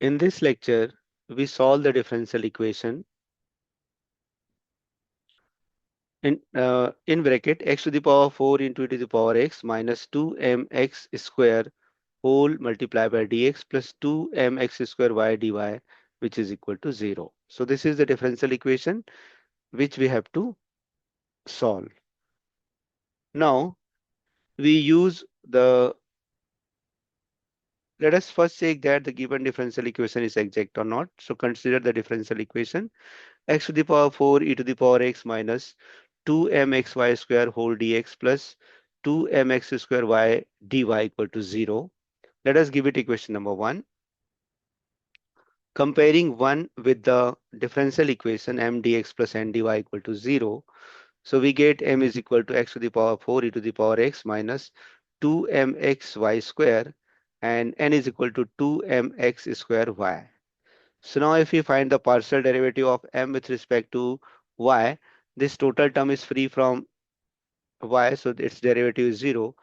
In this lecture, we solve the differential equation in bracket x to the power 4 into e to the power x minus 2mx square whole multiplied by dx plus 2mx square y dy, which is equal to 0. So this is the differential equation which we have to solve. Now we use the let us first check that the given differential equation is exact or not. So consider the differential equation x to the power 4 e to the power x minus 2mxy square whole dx plus 2mx square y dy equal to 0. Let us give it equation number 1. Comparing 1 with the differential equation m dx plus n dy equal to 0. So we get m is equal to x to the power 4 e to the power x minus 2mxy square and n is equal to 2mx square y. So now if we find the partial derivative of m with respect to y, this total term is free from y, so its derivative is 0.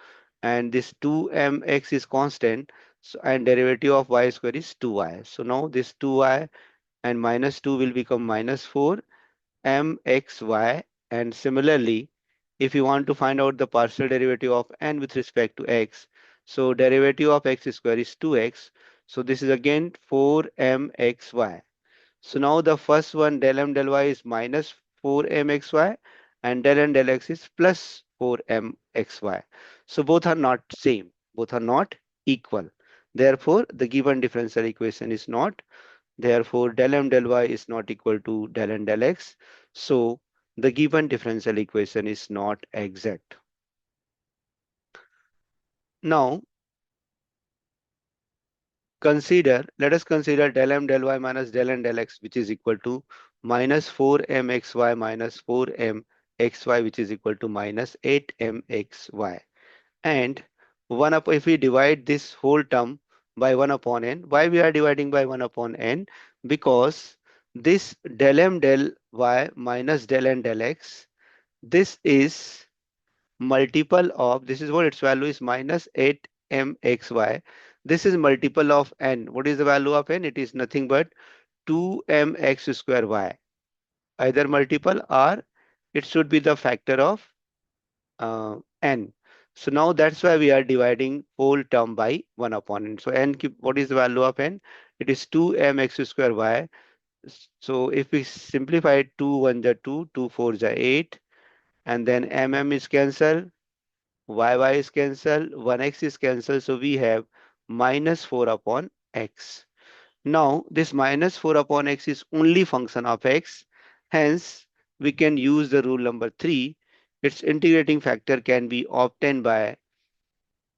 And this 2mx is constant, so, and derivative of y square is 2y. So now this 2y and minus 2 will become minus 4 mxy. And similarly, if you want to find out the partial derivative of n with respect to x, so derivative of x square is 2x. So this is again 4mxy. So now the first one del m del y is minus 4mxy and del n del x is plus 4mxy. So both are not same, both are not equal. Therefore, the given differential equation is not. Therefore, del m del y is not equal to del n del x. So the given differential equation is not exact. Now let us consider del m del y minus del n del x, which is equal to minus 4mxy minus 4mxy, which is equal to minus 8mxy. And if we divide this whole term by 1 upon n, why we are dividing by 1 upon n? Because this del m del y minus del n del x, this is multiple of, this is what its value is, minus 8mxy. This is multiple of n. What is the value of n? It is nothing but 2mx square y. Either multiple or it should be the factor of n. So now that's why we are dividing whole term by 1 upon n. So n, what is the value of n? It is 2mx square y. So if we simplify 2 1 ja 2, 2 4 ja 8, and then is cancelled, y is cancelled, 1x is cancelled. So we have minus 4 upon x. Now this minus 4 upon x is only function of x. Hence, we can use the rule number 3. Its integrating factor can be obtained by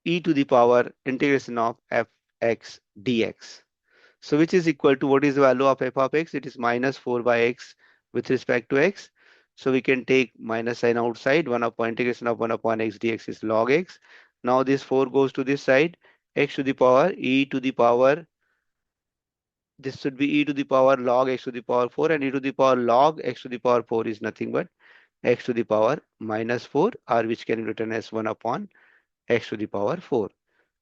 e to the power integration of fx dx. So which is equal to, what is the value of f of x? It is minus 4 by x with respect to x. So we can take minus sign outside. 1 upon integration of 1 upon x dx is log x. Now this 4 goes to this side. X to the power e to the power, this should be e to the power log x to the power 4, and e to the power log x to the power 4 is nothing but x to the power minus 4, or which can be written as 1 upon x to the power 4.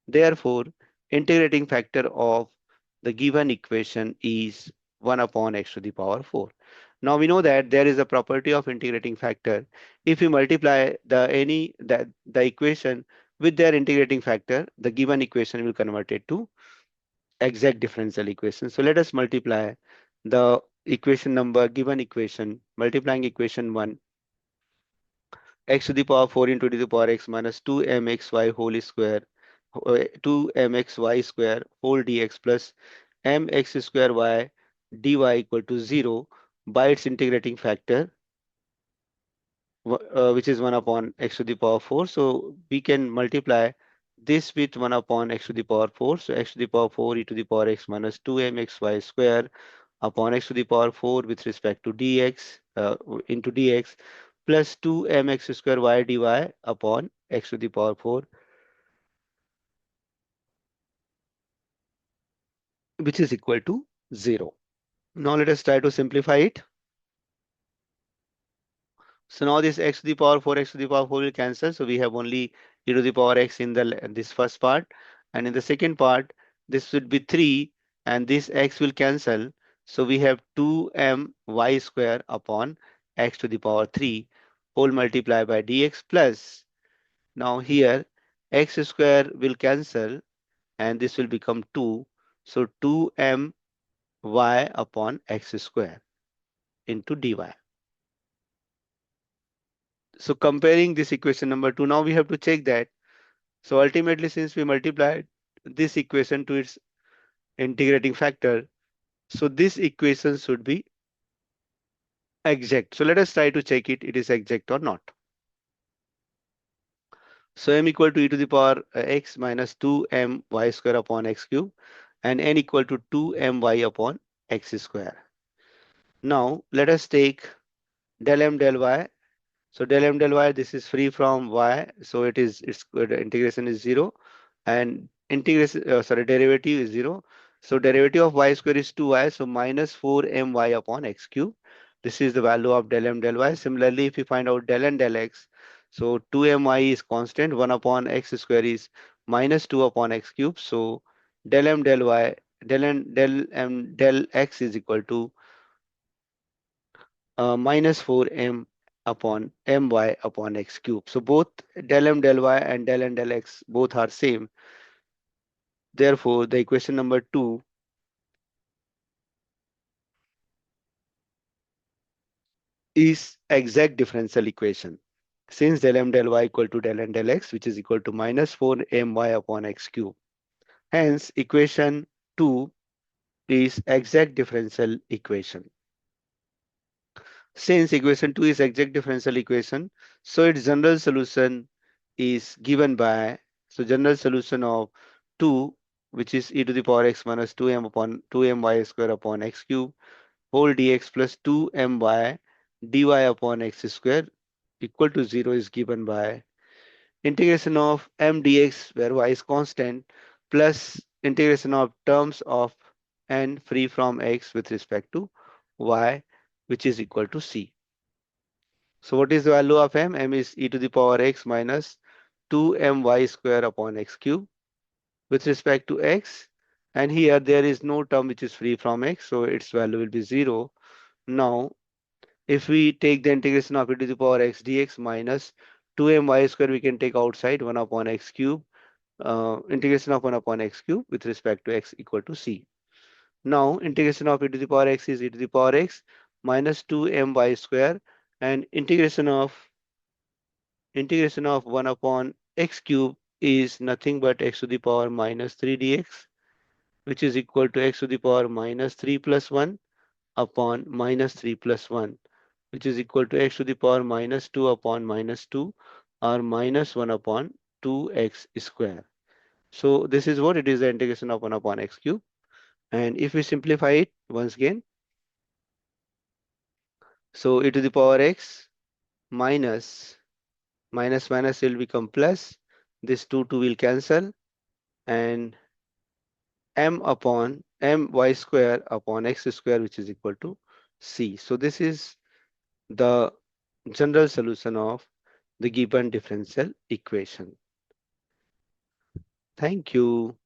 Therefore, integrating factor of the given equation is 1 upon x to the power 4. Now we know that there is a property of integrating factor. If we multiply the equation with their integrating factor, the given equation will convert it to exact differential equation. So let us multiply the equation number, given equation, multiplying equation 1, x to the power 4 into e to the power x minus 2mxy whole square, 2mxy square whole dx plus mx square y dy equal to 0 by its integrating factor, which is 1 upon x to the power 4. So we can multiply this with 1 upon x to the power 4. So x to the power 4 e to the power x minus 2mxy square upon x to the power 4 with respect to dx into dx plus 2mx square y dy upon x to the power 4, which is equal to 0. Now let us try to simplify it. So now this x to the power 4, x to the power 4 will cancel. So we have only e to the power x in this first part. And in the second part, this would be 3. and this x will cancel. So we have 2my square upon x to the power 3 whole multiplied by dx plus. Now here x square will cancel and this will become 2. So 2my upon x square into dy. So comparing this equation number 2, now we have to check that. So ultimately, since we multiplied this equation to its integrating factor, so this equation should be exact. So let us try to check it is exact or not. So m equal to e to the power x minus 2my square upon x cube and n equal to 2my upon x square. Now let us take del m del y. So del m del y, this is free from y, so its integration is 0, and integration derivative is 0. So derivative of y square is 2y, so minus 4my upon x cube. This is the value of del m del y. Similarly, if you find out del n del x, so 2my is constant, 1 upon x square is minus 2 upon x cube. So del m del y, del m del x is equal to minus 4m upon my upon x cube. So both del m del y and del n del x both are same. Therefore, the equation number 2 is exact differential equation. Since del m del y equal to del n del x, which is equal to minus 4my upon x cube. Hence, equation 2 is exact differential equation. Since equation 2 is exact differential equation, so its general solution is given by, so general solution of 2, which is e to the power x minus 2m upon 2my square upon x cube whole dx plus 2my dy upon x square equal to 0 is given by integration of m dx where y is constant plus integration of terms of n free from x with respect to y, which is equal to c. So what is the value of m? M is e to the power x minus 2my square upon x cube with respect to x. And here there is no term which is free from x, so its value will be 0. Now, if we take the integration of e to the power x dx minus 2my square, we can take outside 1 upon x cube, integration of 1 upon x cube with respect to x equal to c. Now, integration of e to the power x is e to the power x minus 2my square and integration of 1 upon x cube is nothing but x to the power minus 3 dx, which is equal to x to the power minus 3 plus 1 upon minus 3 plus 1, which is equal to x to the power minus 2 upon minus 2 or minus 1 upon 2x square. So this is what it is, the integration of 1 upon x cube. And if we simplify it once again, so e to the power x minus minus will become plus, this 2 will cancel, and m upon my square upon x square, which is equal to c. So this is the general solution of the given differential equation. Thank you.